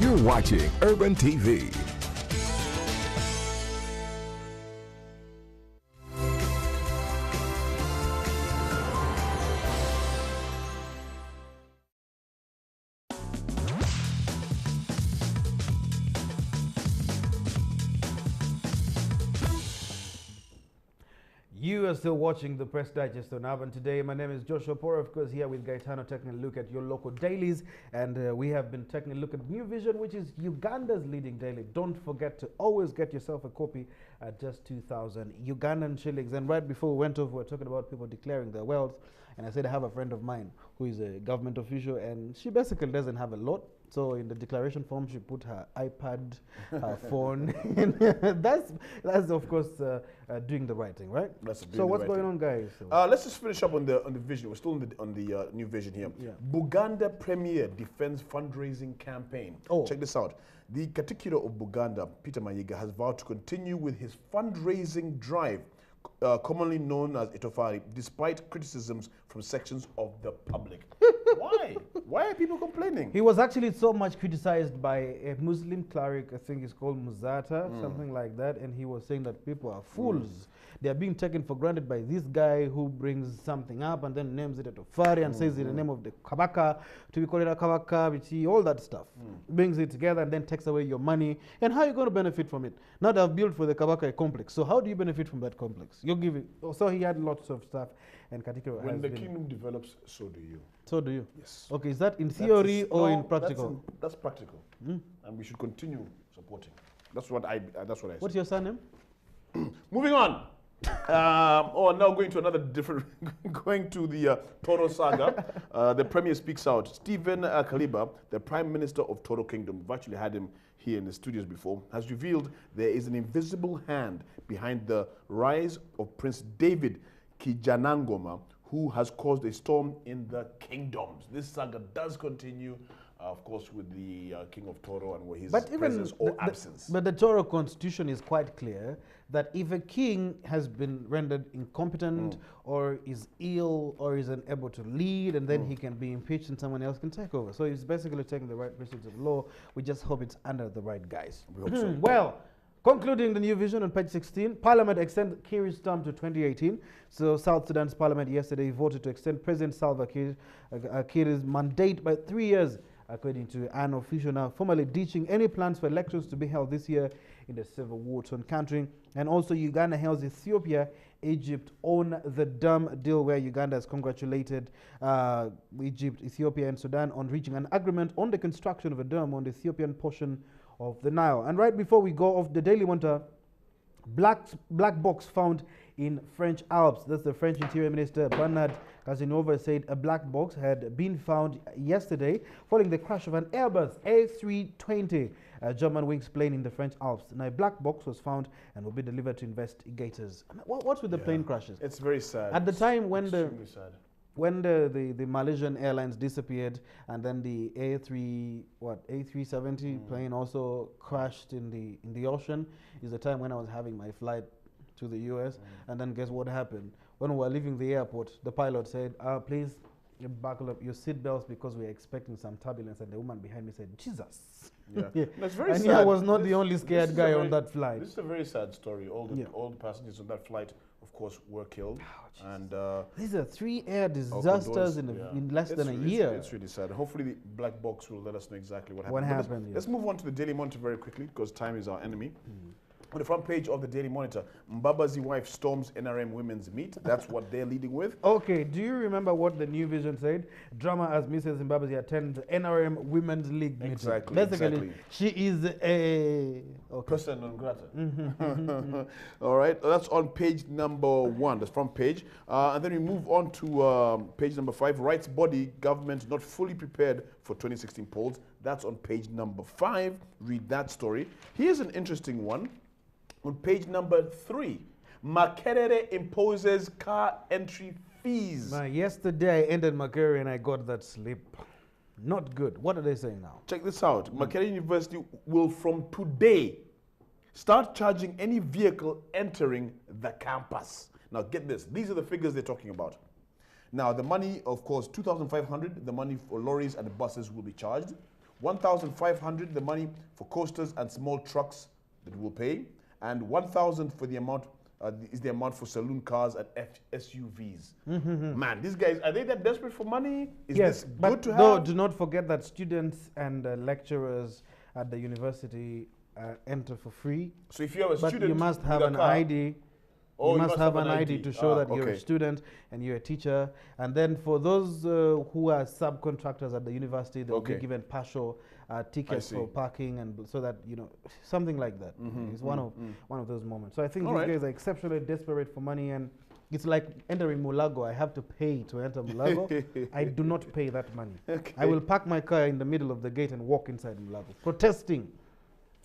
You're watching Urban TV. You are still watching the Press Digest on Urban today. My name is Joshua Pora, of course, here with Gaetano, taking a look at your local dailies. And we have been taking a look at New Vision, which is Uganda's leading daily. Don't forget to always get yourself a copy at just 2,000 Ugandan shillings. And right before we went off, we were talking about people declaring their wealth. And I said I have a friend of mine who is a government official, and she basically doesn't have a lot. So in the declaration form, she put her iPad, her phone. that's of course doing the right thing, right? So what's going on, guys? Let's just finish up on the vision. We're still on the New Vision here. Yeah. Buganda Premier defends fundraising campaign. Oh. Check this out. The Katikiro of Buganda, Peter Mayiga, has vowed to continue with his fundraising drive, commonly known as Etofari, despite criticisms from sections of the public. Why? Why are people complaining? He was actually so much criticized by a Muslim cleric, I think it's called Muzata, something like that, and he was saying that people are fools. They are being taken for granted by this guy who brings something up and then names it Etofari and says in the name of the Kabaka, to be called a Kabaka, all that stuff. Brings it together and then takes away your money. And how are you going to benefit from it? Now they've built for the Kabaka a complex. So how do you benefit from that complex? You give it. So he had lots of stuff. And Katikiro when the kingdom develops, so do you. So do you? Yes. Okay, is that in theory or in practical? That's practical. And we should continue supporting. That's what I say. What's your surname? Moving on. Now going to another different, going to the Toro saga. The Premier speaks out. Stephen Kaliba, the Prime Minister of Toro Kingdom, we've actually had him here in the studios before, has revealed there is an invisible hand behind the rise of Prince David Kijanangoma, who has caused a storm in the kingdoms. This saga does continue, of course, with the King of Toro and his presence or absence. But the Toro constitution is quite clear that if a king has been rendered incompetent or is ill or is unable to lead, and then he can be impeached and someone else can take over. So he's basically taking the right principles of law. We just hope it's under the right guys. We hope so. Well, concluding the New Vision on page 16, Parliament extended Kiir's term to 2018. So South Sudan's Parliament yesterday voted to extend President Salva Kiir's mandate by 3 years, according to an official now, formally ditching any plans for elections to be held this year in the civil war-torn country. And also Uganda hails Ethiopia, Egypt on the dam deal, where Uganda has congratulated Egypt, Ethiopia and Sudan on reaching an agreement on the construction of a dam on the Ethiopian portion of the Nile. And right before we go off, the Daily Monitor, black box found in French Alps. That's the French Interior Minister Bernard Cazeneuve said a black box had been found yesterday following the crash of an Airbus A320 German wings plane in the French Alps. Now a black box was found and will be delivered to investigators. What's with the plane crashes? It's very sad. At the time when extremely sad. When the Malaysian Airlines disappeared, and then the A370 plane also crashed in the ocean, is the time when I was having my flight to the US. And then guess what happened? When we were leaving the airport, the pilot said, please buckle up your seatbelts because we're expecting some turbulence. And the woman behind me said, Jesus. Yeah. That's very sad. And I was not the only scared guy on that flight. This is a very sad story. All the passengers on that flight, of course, were killed. And these are 3 air disasters in less than a year. It's really sad. Hopefully the black box will let us know exactly what happened. What happened, let's move on to the Daily Monitor very quickly, because time is our enemy. On the front page of the Daily Monitor, Mbabazi wife storms NRM women's meet. That's what they're leading with. Okay, do you remember what the New Vision said? Drama as Mrs. Mbabazi attends NRM Women's League meeting. Exactly. Basically, she is a person non grata. All right, that's on page number 1, the front page. And then we move on to page number 5, rights body government not fully prepared for 2016 polls. That's on page number 5. Read that story. Here's an interesting one. On page number 3, Makerere imposes car entry fees. Yesterday I ended Makerere and I got that slip. Not good. What are they saying now? Check this out. Makerere University will from today start charging any vehicle entering the campus. Now get this. These are the figures they're talking about. Now the money, of course, 2,500, the money for lorries and buses will be charged. 1,500 the money for coasters and small trucks that will pay, and 1,000 for the amount is the amount for saloon cars and SUVs. Man, these guys, are they that desperate for money? Is Yes, this but good to though have? do not forget that students and lecturers at the university enter for free. So if you have a But student you must have with a an car, ID. Oh, You must have an ID to show that you're a okay. student and you're a teacher. And then for those who are subcontractors at the university, they'll be Okay. given partial tickets for see. parking, and so that, you know, something like that. It's one of those moments. So I think All these right. guys are exceptionally desperate for money, and it's like entering Mulago. I have to pay to enter Mulago. I do not pay that money. Okay. I will park my car in the middle of the gate and walk inside Mulago, protesting.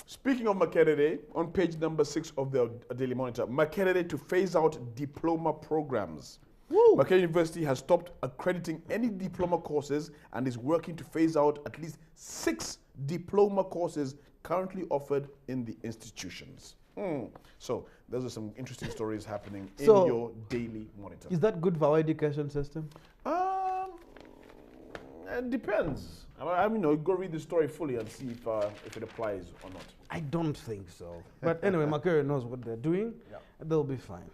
Speaking of Makerere, on page number 6 of the Daily Monitor, Makerere to phase out diploma programs. Woo! Makerere University has stopped accrediting any diploma courses and is working to phase out at least 6 diploma courses currently offered in the institutions. So those are some interesting stories happening in So, your Daily Monitor. Is that good for our education system? It depends. I mean, go read the story fully and see if it applies or not. I don't think so. But anyway, Makerere knows what they're doing. Yeah. They'll be fine.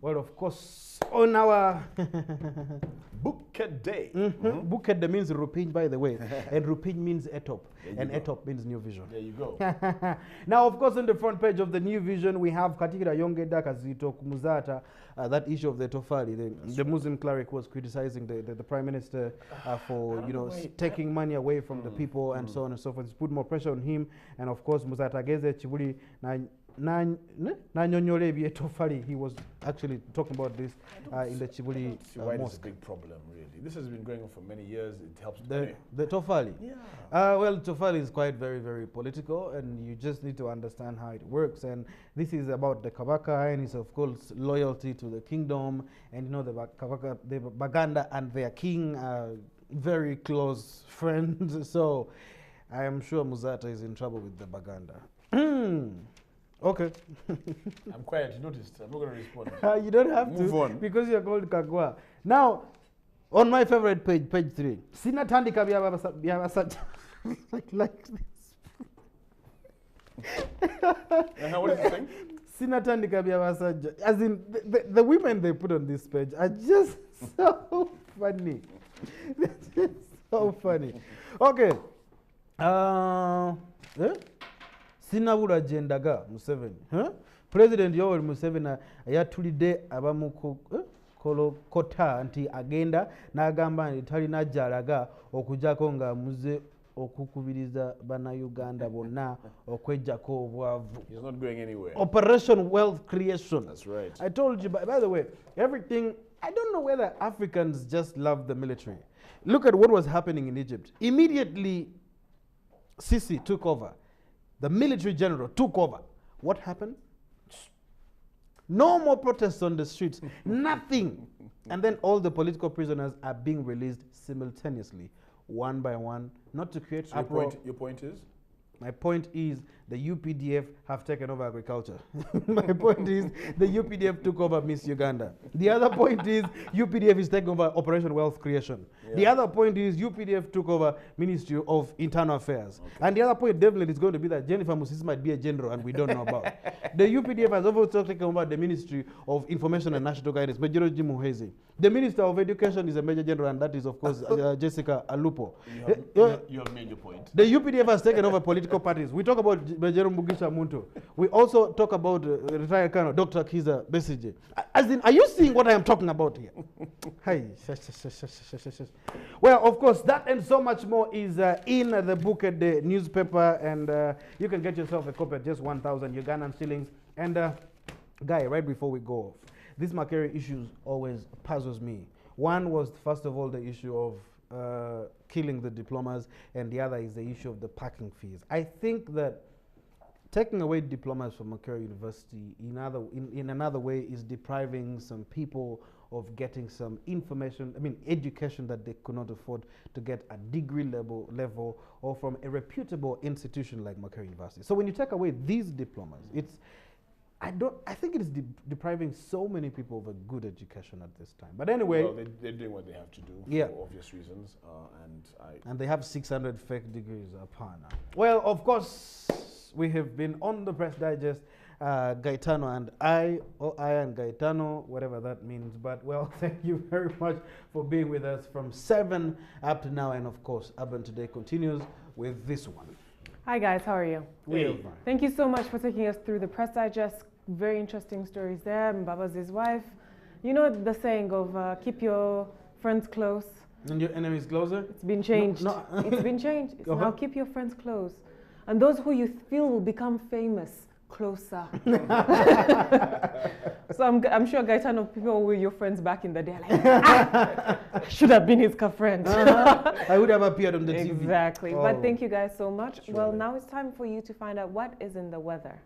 Well, of course, on our Buket Day. Bukede means Rupin, by the way, and Rupin means Etop, There and you go. Etop means New Vision. There you go. Now, of course, on the front page of the New Vision, we have Katikira Yongeda Kazito Kumuzata, that issue of the Tofali. The Muslim cleric was criticizing the Prime Minister for, taking money away from the people and so on and so forth. It's put more pressure on him. And of course, Muzata Geze Chibuli Nanyonyole Tofali, he was actually talking about this in the Chibuli See why this is a mosque. big problem, really. This has been going on for many years. It helps. The Tofali. Yeah. Well, Tofali is quite very, very political, and you just need to understand how it works. And this is about the Kabaka, and it's of course loyalty to the kingdom. And the Kabaka, the Baganda, and their king are very close friends. So I am sure Muzata is in trouble with the Baganda. Okay. I'm quiet. You noticed. I'm not going to respond. You don't have Move to on. because you're called Kagwa. Now, on my favorite page, page 3. Sinatandika byabasajja like this. What is the thing? Sinatandika byabasajja. As in, the women they put on this page are just so funny. They're just so funny. Okay. Sinabula Jendaga Museveni. President Yoweri Museveni yatulidde abamu ku kolokota nti agenda n'agamba nti talina gy'alaga okujjako ng'amuze okukubiriza bannayuganda bonna okweggyako obwavu. He's not going anywhere. Operation Wealth Creation. That's right. I told you, by the way, everything, I don't know whether Africans just love the military. Look at what was happening in Egypt. Immediately, Sisi took over. The military general took over. What happened? No more protests on the streets. Nothing. And then all the political prisoners are being released simultaneously, one by one, not to create So uproar. your point is? My point is the UPDF have taken over agriculture. My point is the UPDF took over Miss Uganda. The other point is UPDF is taking over Operation Wealth Creation. Yeah. The other point is UPDF took over Ministry of Internal Affairs. And the other point definitely is going to be that Jennifer Musisi might be a general and we don't know about. The UPDF has also taken over the Ministry of Information and National Guidance, Major Jimuhezi. The Minister of Education is a Major General, and that is, of course, Jessica Alupo. You have made your point. The UPDF has taken over political parties. We talk about Bejero Mugisha Muntu. We also talk about retired Colonel Dr. Kiza Besige. As in, are you seeing what I am talking about here? Hi. Well, of course, that and so much more is in the book at the newspaper, and you can get yourself a copy at just 1,000 Ugandan shillings. And Guy, right before we go off, this Makerere issues always puzzles me. One was, first of all, the issue of killing the diplomas, and the other is the issue of the parking fees. I think that taking away diplomas from Makerere University in another way is depriving some people of getting some information, education that they could not afford to get at degree level or from a reputable institution like Makerere University. So when you take away these diplomas, I think it is depriving so many people of a good education at this time. But anyway. Well, they're doing what they have to do for obvious reasons. And they have 600 fake degrees. Apana. Well, of course, we have been on the Press Digest. Gaetano and I and Gaetano, whatever that means. But, well, thank you very much for being with us from 7 up to now. And, of course, Urban Today continues with this one. Hi, guys. How are you? Hey. Thank you so much for taking us through the Press Digest. Very interesting stories there. Mbabazi's wife. You know the saying of keep your friends close. And your enemies closer? It's been changed. No. It's been changed. It's now keep your friends close. And those who you feel will become famous, closer. So I'm sure Gaetano, people were your friends back in the day. Like, I should have been his friend. I would have appeared on the TV. Exactly. Oh. But thank you guys so much. Surely. Well, now it's time for you to find out what is in the weather.